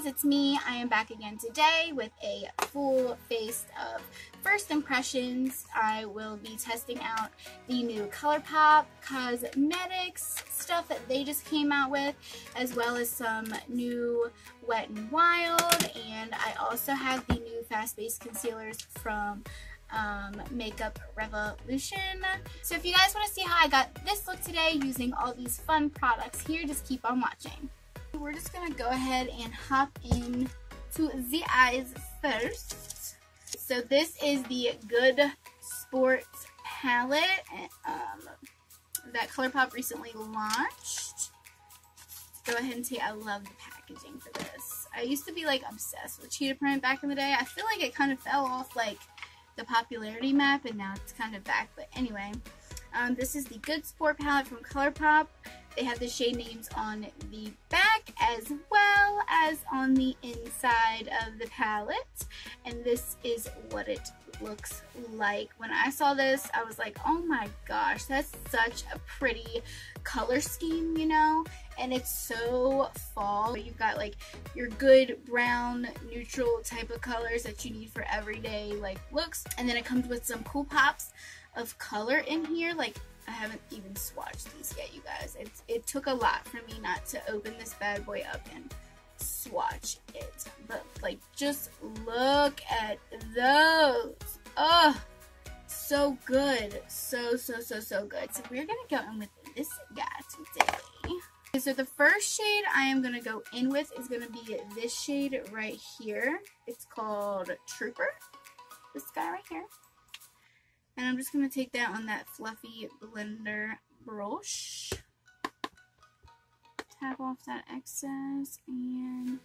guys, it's me. I am back again today with a full face of first impressions. I will be testing out the new Colourpop Cosmetics stuff that they just came out with, as well as some new Wet n Wild, and I also have the new Fast Base concealers from Makeup Revolution. So if you guys want to see how I got this look today using all these fun products here, just keep on watching. We're just gonna go ahead and hop in to the eyes first. So this is the Good Sport palette that Colourpop recently launched. Go ahead and say I love the packaging for this. I used to be like obsessed with cheetah print back in the day. I feel like it kind of fell off like the popularity map, and now it's kind of back. But anyway, this is the Good Sport palette from Colourpop. They have the shade names on the back as well as on the inside of the palette, and this is what it looks like. When I saw this, I was like, oh my gosh, that's such a pretty color scheme, you know, and it's so fall. You've got like your good brown neutral type of colors that you need for everyday like looks, and then it comes with some cool pops of color in here. Like, I haven't even swatched these yet, you guys. It took a lot for me not to open this bad boy up and swatch it, but like, just look at those. Oh, so good. So good. So we're gonna go in with this guy today. Okay, so the first shade I am gonna go in with is gonna be this shade right here. It's called Trooper, this guy right here. And I'm just going to take that on that fluffy blender brush. Tap off that excess, and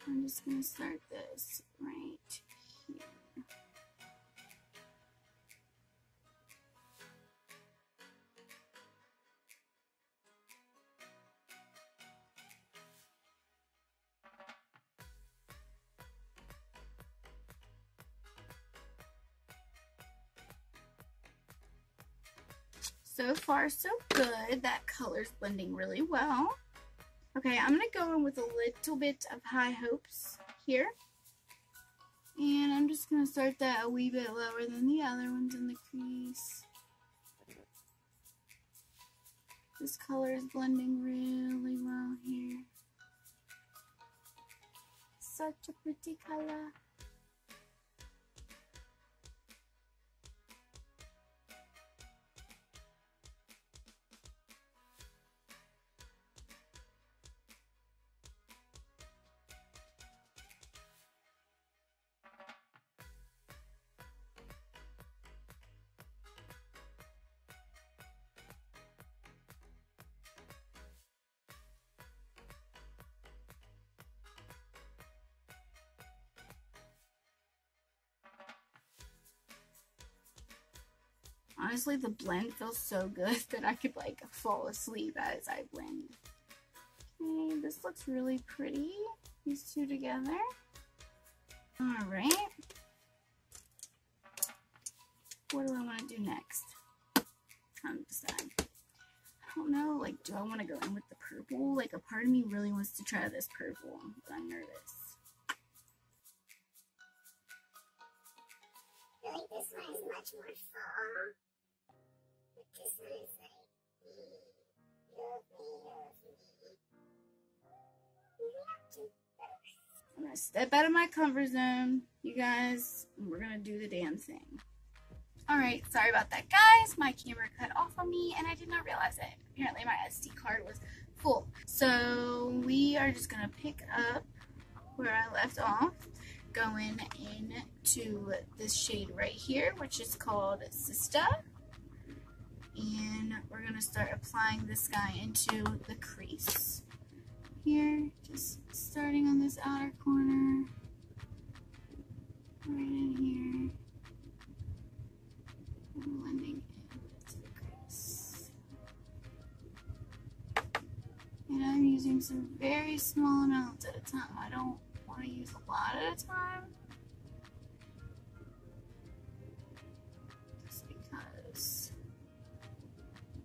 I'm just going to start this right here. So far, so good. That color's blending really well. Okay, I'm going to go in with a little bit of High Hopes here. And I'm just going to start that a wee bit lower than the other ones in the crease. This color is blending really well here. Such a pretty color. Honestly, the blend feels so good that I could like fall asleep as I blend. Okay, this looks really pretty, these two together. Alright. What do I want to do next? Time to decide. I don't know, like, do I want to go in with the purple? Like, a part of me really wants to try this purple, but I'm nervous. I feel like this one is much more fall. This one is like, I'm gonna step out of my comfort zone, you guys, and we're gonna do the damn thing. Alright, sorry about that, guys. My camera cut off on me, and I did not realize it. Apparently, my SD card was full. So, we are just gonna pick up where I left off, going into this shade right here, which is called Sista. And we're going to start applying this guy into the crease here, just starting on this outer corner, right in here, and blending into the crease. And I'm using some very small amounts at a time. I don't want to use a lot at a time, just because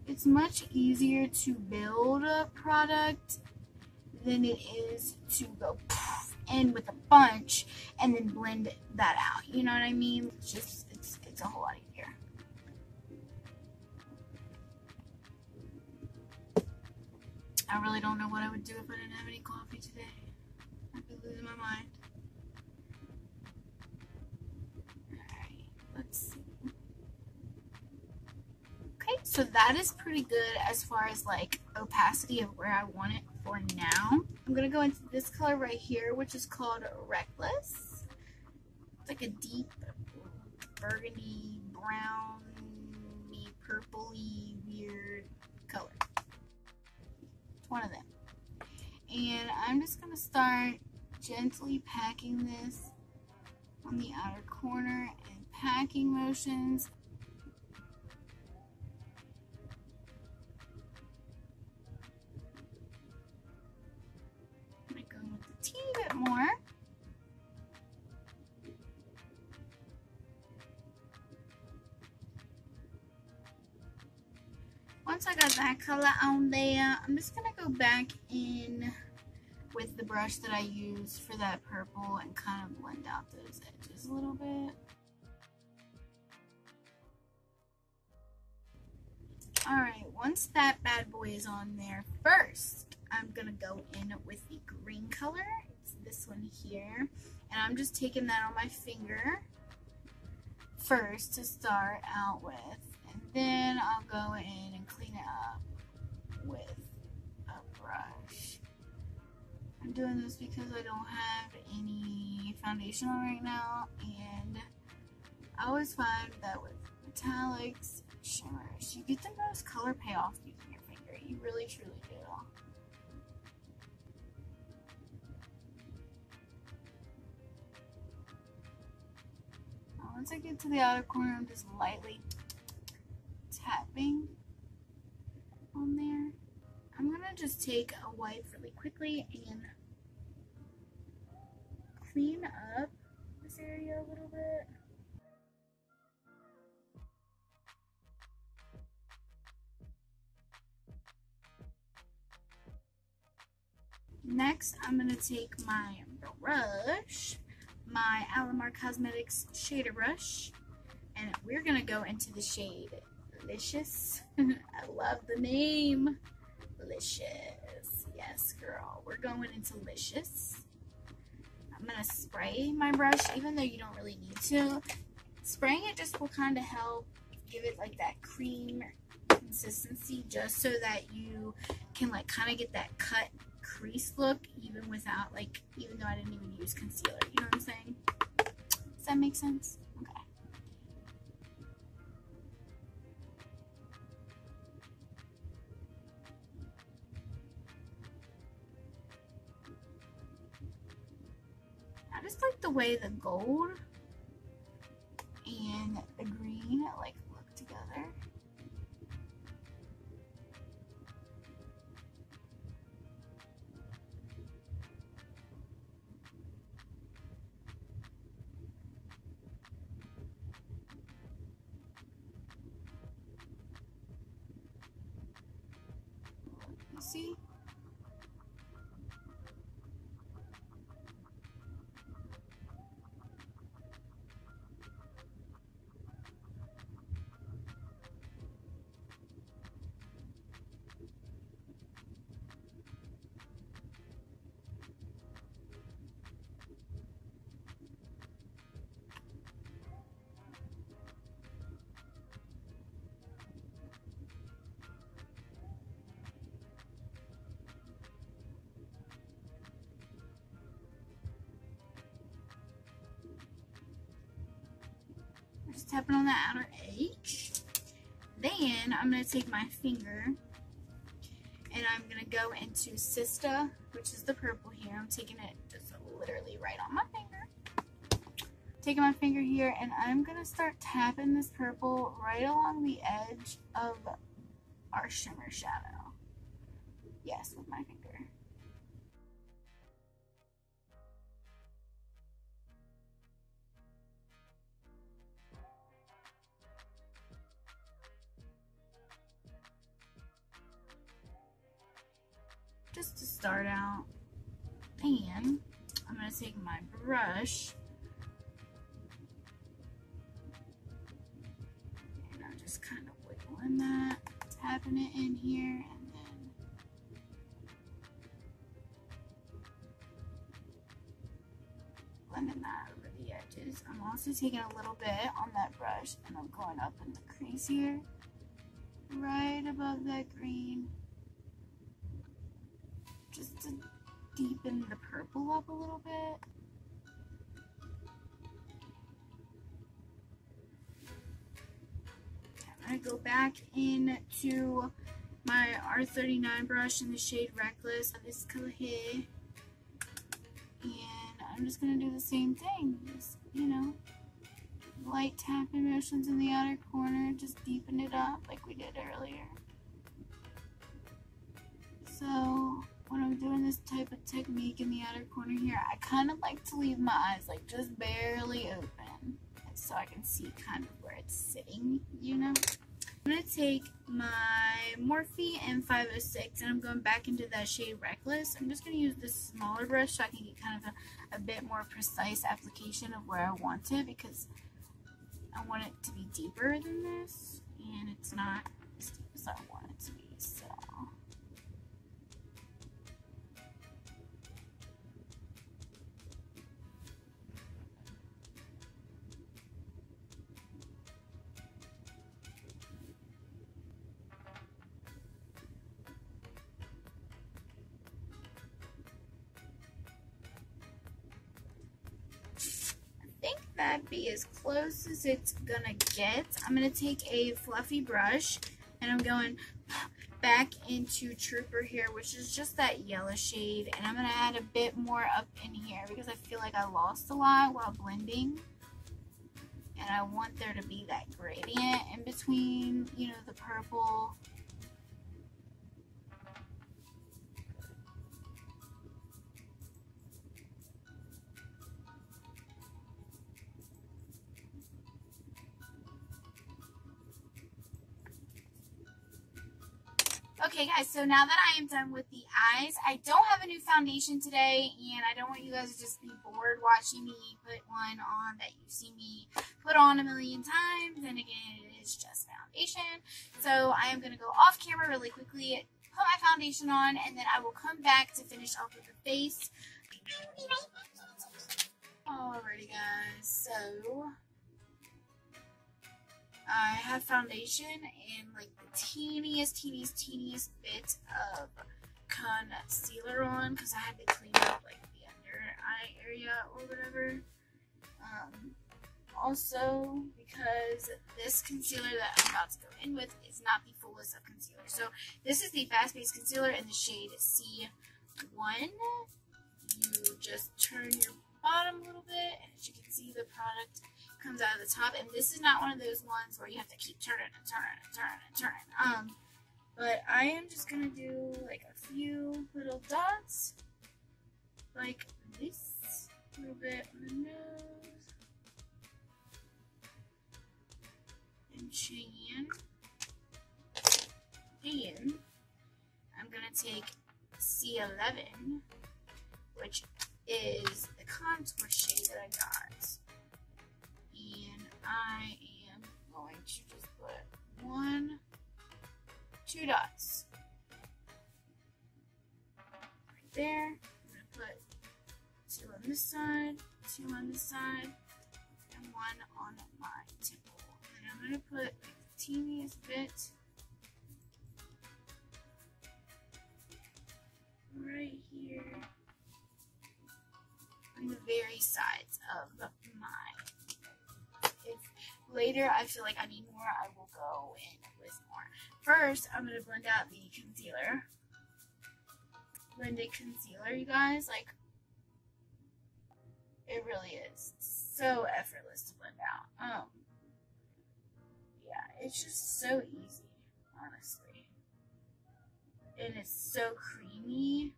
it's much easier to build a product than it is to go poof in with a bunch and then blend that out. You know what I mean? It's just, it's a whole lot easier. I really don't know what I would do if I didn't have any coffee today. I'd be losing my mind. Alright, let's see. Okay, so that is pretty good as far as like opacity of where I want it for now. I'm going to go into this color right here, which is called Reckless. It's like a deep burgundy, browny, purpley, weird color. One of them. And I'm just going to start gently packing this on the outer corner and packing motions. I'm going to go with a teeny bit more. Once I got that color on there, I'm just going to go back in with the brush that I used for that purple and kind of blend out those edges a little bit. Alright, once that bad boy is on there, first I'm going to go in with the green color. It's this one here. And I'm just taking that on my finger first to start out with. And then I'll go in and clean it up with a brush. I'm doing this because I don't have any foundation on right now, and I always find that with metallics, shimmers, you get the most color payoff using your finger. You really truly do. Once I get to the outer corner, I'm just lightly tapping on there. I'm gonna just take a wipe really quickly and clean up this area a little bit. Next, I'm gonna take my brush, my Alamar Cosmetics shader brush, and we're gonna go into the shade Licious. I love the name. Licious. Yes, girl. We're going into Licious. I'm going to spray my brush, even though you don't really need to. Spraying it just will kind of help give it like that cream consistency, just so that you can like kind of get that cut crease look even without like, even though I didn't even use concealer. You know what I'm saying? Does that make sense? Okay. I just like the way the gold and the green like look together. You see? Just tapping on that outer edge. Then I'm going to take my finger and I'm going to go into Sista, which is the purple here. I'm taking it just literally right on my finger. Taking my finger here and I'm going to start tapping this purple right along the edge of our shimmer shadow. Yes, with my finger. Just to start out, and I'm going to take my brush and I'm just kind of wiggling that, tapping it in here, and then blending that over the edges. I'm also taking a little bit on that brush and I'm going up in the crease here, right above that green, just to deepen the purple up a little bit. I'm going to go back into my R39 brush in the shade Reckless. This color here. And I'm just going to do the same thing. Just, you know, light tapping motions in the outer corner. Just deepen it up like we did earlier. So when I'm doing this type of technique in the outer corner here, I kind of like to leave my eyes like just barely open so I can see kind of where it's sitting, you know. I'm going to take my Morphe M506 and I'm going back into that shade Reckless. I'm just going to use this smaller brush so I can get kind of a bit more precise application of where I want it, because I want it to be deeper than this and it's not as deep as I want it to be. So that be as close as it's gonna get. I'm gonna take a fluffy brush and I'm going back into Trooper here, which is just that yellow shade, and I'm gonna add a bit more up in here because I feel like I lost a lot while blending, and I want there to be that gradient in between, you know, the purple. Okay guys, so now that I am done with the eyes, I don't have a new foundation today, and I don't want you guys to just be bored watching me put one on that you've seen me put on a million times, and again, it is just foundation. So I am going to go off camera really quickly, put my foundation on, and then I will come back to finish off with the face. Alrighty guys, so I have foundation and like the teeniest bit of concealer on because I had to clean up like the under eye area or whatever. Also because this concealer that I'm about to go in with is not the fullest of concealer. So this is the Fast Base Concealer in the shade C1. You just turn your bottom a little bit, and as you can see, the product comes out of the top, and this is not one of those ones where you have to keep turning and turning and turning and turning. But I am just gonna do like a few little dots like this, a little bit on the nose and chin, and I'm gonna take C11, which is the contour shade that I got, and I am going to just put 2 dots right there. I'm going to put 2 on this side, 2 on this side, and 1 on my temple. And I'm going to put like the teeniest bit right here on the very sides of my. If later I feel like I need more, I will go in with more. First, I'm going to blend out the concealer. Blended concealer, you guys, like, it really is so effortless to blend out. Yeah, it's just so easy, honestly. And it's so creamy.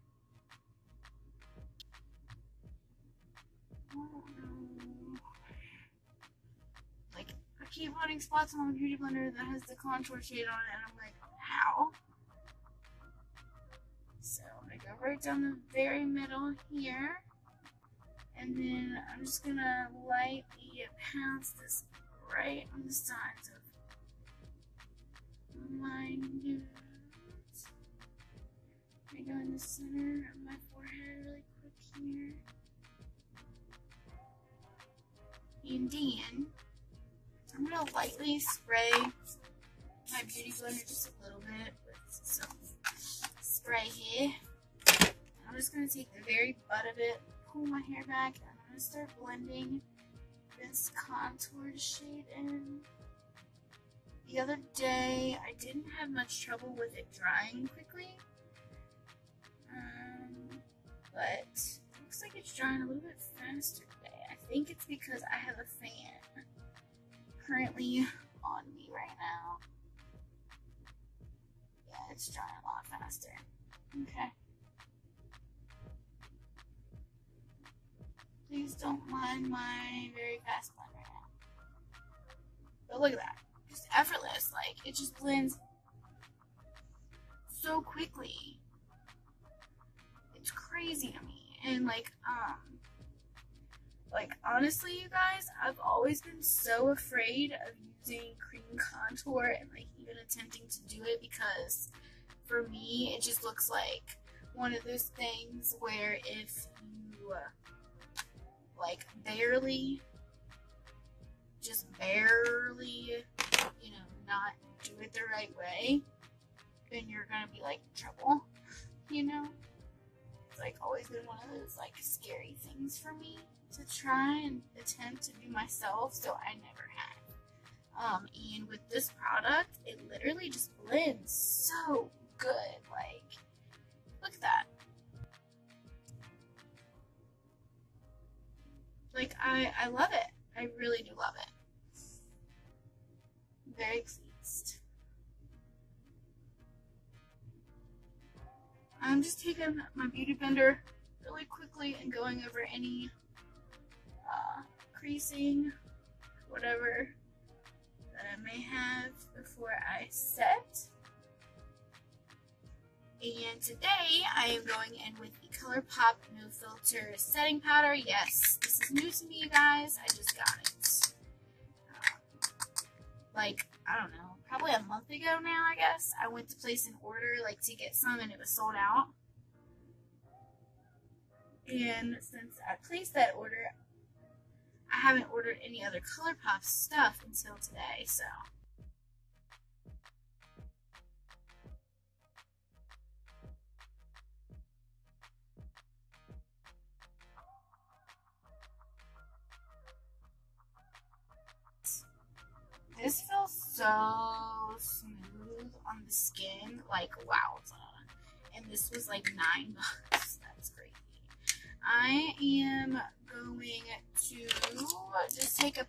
Like, I keep putting spots on my beauty blender that has the contour shade on it, and I'm like, how? So I'm gonna go right down the very middle here. And then I'm just gonna lightly pounce this right on the sides of my nose. I go in the center of my forehead really quick here. And then I'm gonna lightly spray my beauty blender just a little bit with some spray here. I'm just gonna take the very butt of it, pull my hair back, and I'm gonna start blending this contour shade in. The other day, I didn't have much trouble with it drying quickly, but it looks like it's drying a little bit faster today. I think it's because I have a fan currently on me right now. Yeah, it's drying a lot faster. Okay. Please don't mind my very fast blend right now. But look at that. Just effortless. Like, it just blends so quickly. It's crazy to me. And like honestly, you guys, I've always been so afraid of using cream contour and like even attempting to do it, because for me it just looks like one of those things where if you like barely, you know, not do it the right way, then you're gonna be like in trouble, you know? It's like always been one of those like scary things for me to try and attempt to do myself, so I never have. And with this product, it literally just blends so good. Like, look at that. Like, I love it. I really do love it. Very pleased. I'm just taking my beauty blender really quickly and going over any creasing, whatever that I may have before I set. And today I am going in with the Colourpop No Filter setting powder. Yes, this is new to me, you guys. I just got it. Like, I don't know, probably a month ago now, I guess. I went to place an order, like, to get some, and it was sold out. And since I placed that order, I haven't ordered any other Colourpop stuff until today, so. This feels so smooth on the skin, like wowza. And this was like $9. That's crazy. I am going to just take a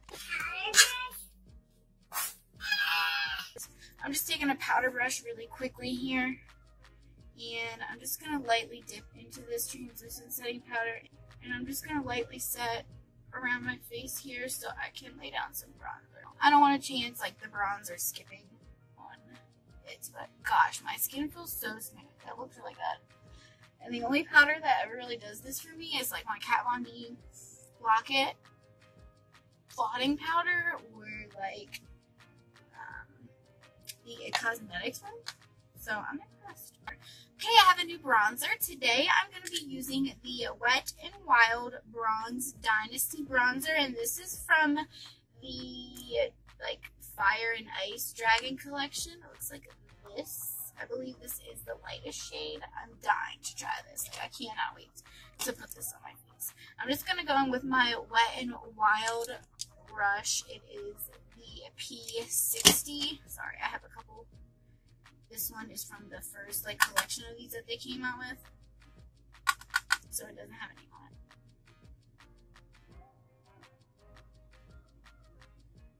I'm just taking a powder brush really quickly here, and I'm just going to lightly dip into this translucent setting powder, and I'm just going to lightly set around my face here so I can lay down some bronzer. I don't want to chance like the bronzer skipping on it, but gosh, my skin feels so smooth. That looks really good. And the only powder that ever really does this for me is like my Kat Von D Lock-It blotting powder, or like the cosmetics one. So I'm gonna start. Okay, I have a new bronzer. Today I'm going to be using the Wet n Wild Bronze Dynasty bronzer, and this is from the like Fire and Ice Dragon collection. It looks like this. I believe this is the lightest shade. I'm dying to try this. Like, I cannot wait to put this on my face. I'm just going to go in with my Wet n Wild brush. It is the P60. Sorry, I have a couple. This one is from the first like collection of these that they came out with, so it doesn't have any on it.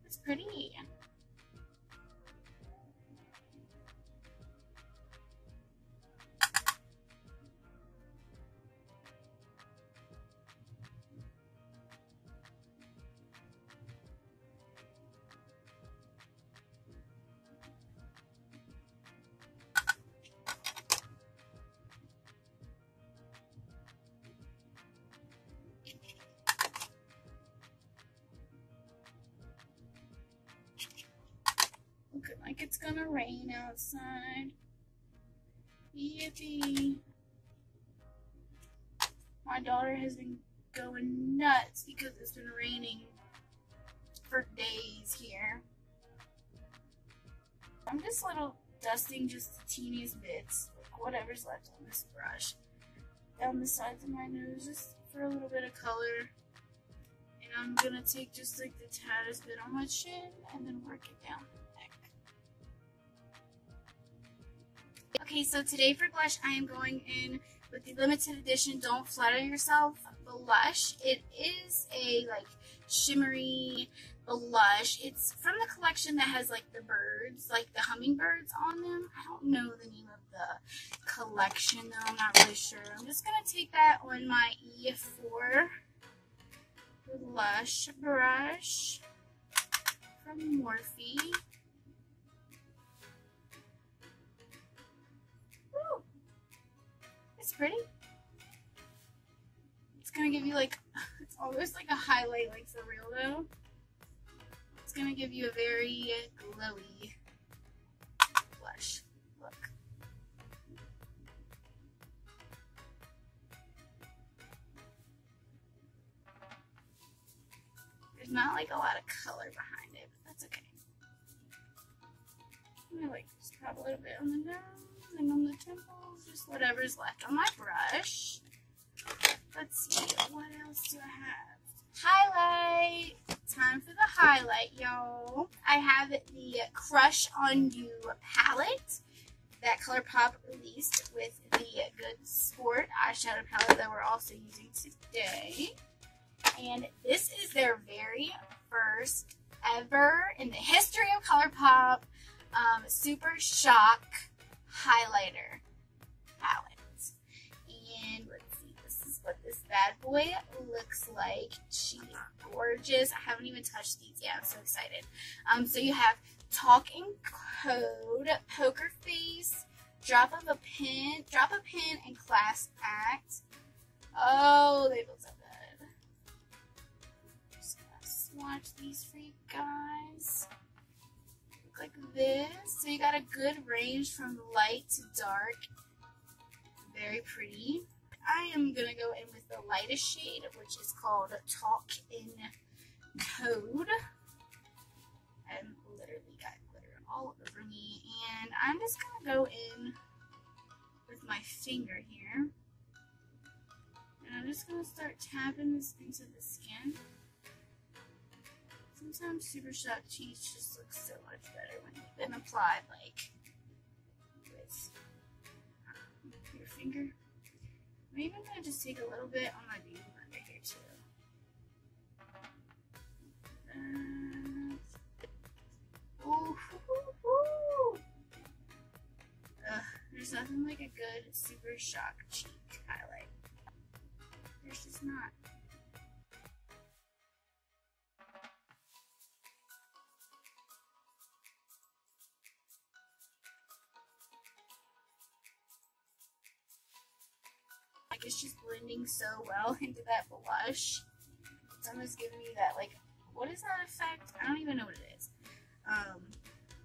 It's pretty. gonna rain outside. Yippee. My daughter has been going nuts because it's been raining for days here. I'm just dusting just the teeniest bits, like whatever's left on this brush, down the sides of my nose just for a little bit of color. And I'm gonna take just like the taddest bit on my chin and then work it down the neck. Okay, so today for blush, I am going in with the limited edition Don't Flatter Yourself blush. It is a like shimmery blush. It's from the collection that has like the birds, like the hummingbirds on them. I don't know the name of the collection though, I'm not really sure. I'm just gonna take that on my E4 blush brush from Morphe. Woo! It's pretty. It's gonna give you like, it's almost like a highlight like for real though. It's gonna give you a very glowy blush look. There's not like a lot of color behind it, but that's okay. I'm gonna like just pop a little bit on the nose and on the temples, just whatever's left on my brush. Let's see, what else do I have? Highlight! Time for the highlight, y'all. I have the Crush on You palette that Colourpop released with the Good Sport eyeshadow palette that we're also using today. And this is their very first ever in the history of Colourpop Super Shock highlighter palette. And let's see, this is what this bad boy looks like. She's gorgeous. I haven't even touched these yet. I'm so excited. So you have Talk in Code, Poker Face, Drop a Pin, and Class Act. Oh, they look so good. I'm just gonna swatch these for you guys. Look like this. So you got a good range from light to dark. Very pretty. I am going to go in with the lightest shade, which is called Talk in Code. I literally got glitter all over me. And I'm just going to go in with my finger here. And I'm just going to start tapping this into the skin. Sometimes Super Shock cheeks just look so much better when they've been applied like with your finger. I'm even going to just take a little bit on my beauty blender here too. Ooh, ooh, ooh. There's nothing like a good Super Shock cheek highlight. There's just not. Like it's just blending so well into that blush. It's almost giving me that like, what is that effect? I don't even know what it is.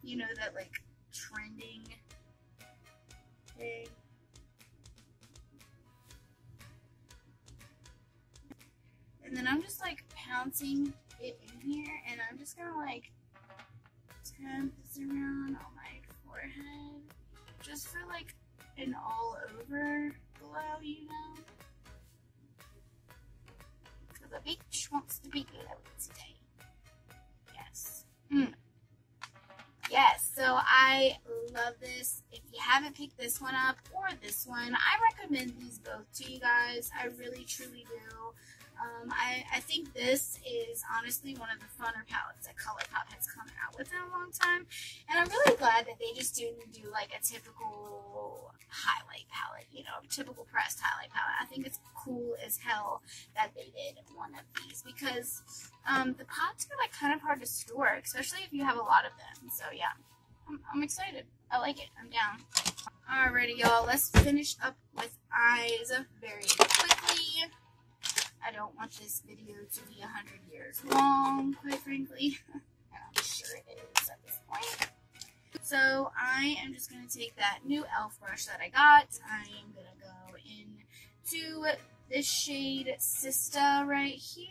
You know, that like trending thing. And then I'm just like pouncing it in here, and I'm just gonna like tap this around on my forehead just for like an all over glow, you know? Because the beach wants to be glowy today. Yes. Yes, so I love this. If you haven't picked this one up or this one, I recommend these both to you guys. I really, truly do. I think this is honestly one of the funner palettes that Colourpop has come out with in a long time. And I'm really glad that they just didn't do like a typical highlight palette, you know, typical pressed highlight palette. I think it's cool as hell that they did one of these because the pots are like kind of hard to store, especially if you have a lot of them. So yeah, I'm excited. I like it. I'm down. Alrighty, y'all. Let's finish up with eyes very quickly. I don't want this video to be 100 years long, quite frankly. And I'm sure it is at this point. So I am just going to take that new e.l.f. brush that I got. I am going to go into this shade Sista right here.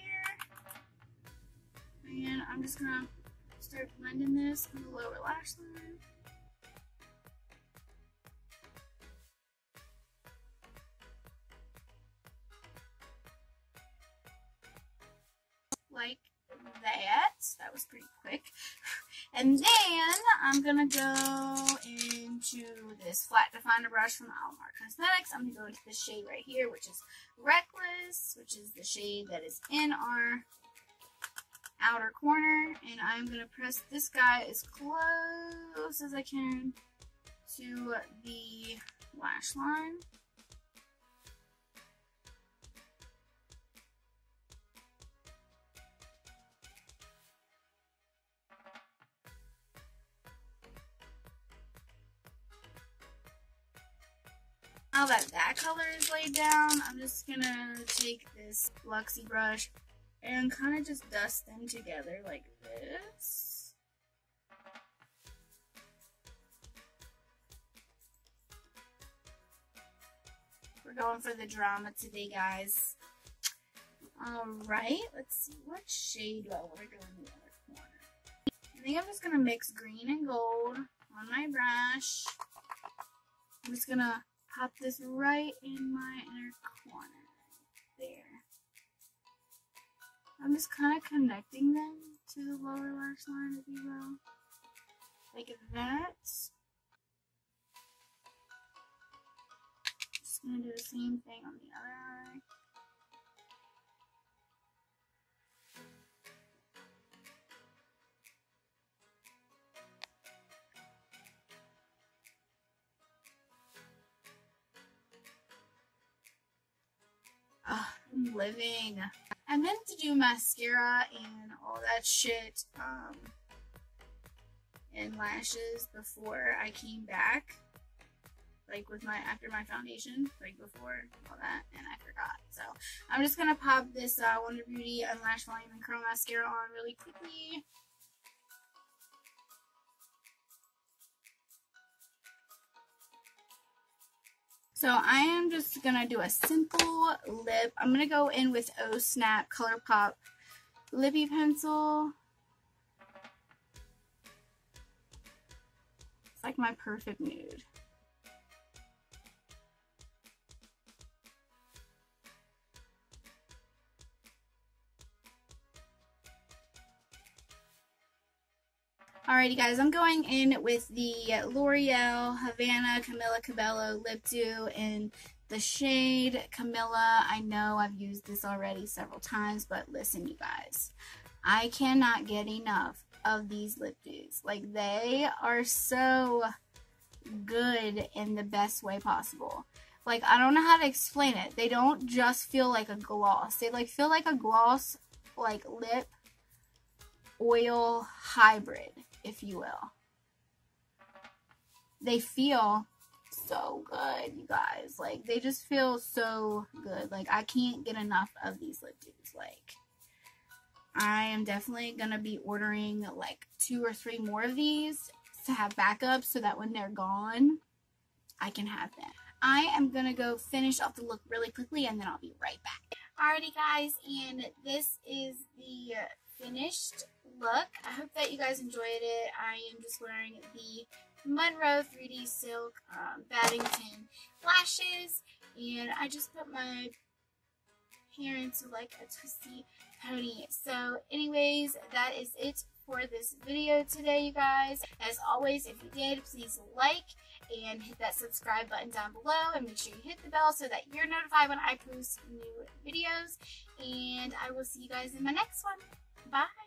And I'm just going to start blending this on the lower lash line. Like that. That was pretty quick. And then I'm gonna go into this flat definer brush from Alamar Cosmetics. I'm gonna go into this shade right here, which is Reckless, which is the shade that is in our outer corner. And I'm gonna press this guy as close as I can to the lash line. Now that that color is laid down, I'm just gonna take this Luxie brush and kind of just dust them together like this. We're going for the drama today, guys. Alright, let's see. What shade do I want to go in the other corner? I think I'm just gonna mix green and gold on my brush. I'm just gonna pop this right in my inner corner. There. I'm just kind of connecting them to the lower lash line, if you will. Like that. Just gonna do the same thing on the other eye. I'm living. I meant to do mascara and all that shit and lashes before I came back, like with my after my foundation, like before all that, and I forgot. So I'm just gonna pop this Wonder Beauty Unlash Volume and Curl Mascara on really quickly. So I am just going to do a simple lip. I'm going to go in with Oh Snap Colourpop Lippie Pencil. It's like my perfect nude. Alrighty guys, I'm going in with the Loreal Havana Camilla Cabello Lip Dew in the shade Camilla. I know I've used this already several times, but listen you guys, I cannot get enough of these lip dews. Like, they are so good in the best way possible. Like, I don't know how to explain it. They don't just feel like a gloss. They like feel like a gloss, like lip oil hybrid, if you will. They feel so good, you guys. Like, they just feel so good. Like, I can't get enough of these lip dews. Like, I am definitely gonna be ordering like 2 or 3 more of these to have backup so that when they're gone, I can have them. I am gonna go finish off the look really quickly and then I'll be right back. Alrighty guys, and this is the finished look. I hope that you guys enjoyed it. I am just wearing the Monroe 3D Silk Baddington lashes, and I just put my hair into like a twisty pony. So anyways, that is it for this video today, you guys. As always, if you did, please like and hit that subscribe button down below, and make sure you hit the bell so that you're notified when I post new videos. And I will see you guys in my next one. Bye.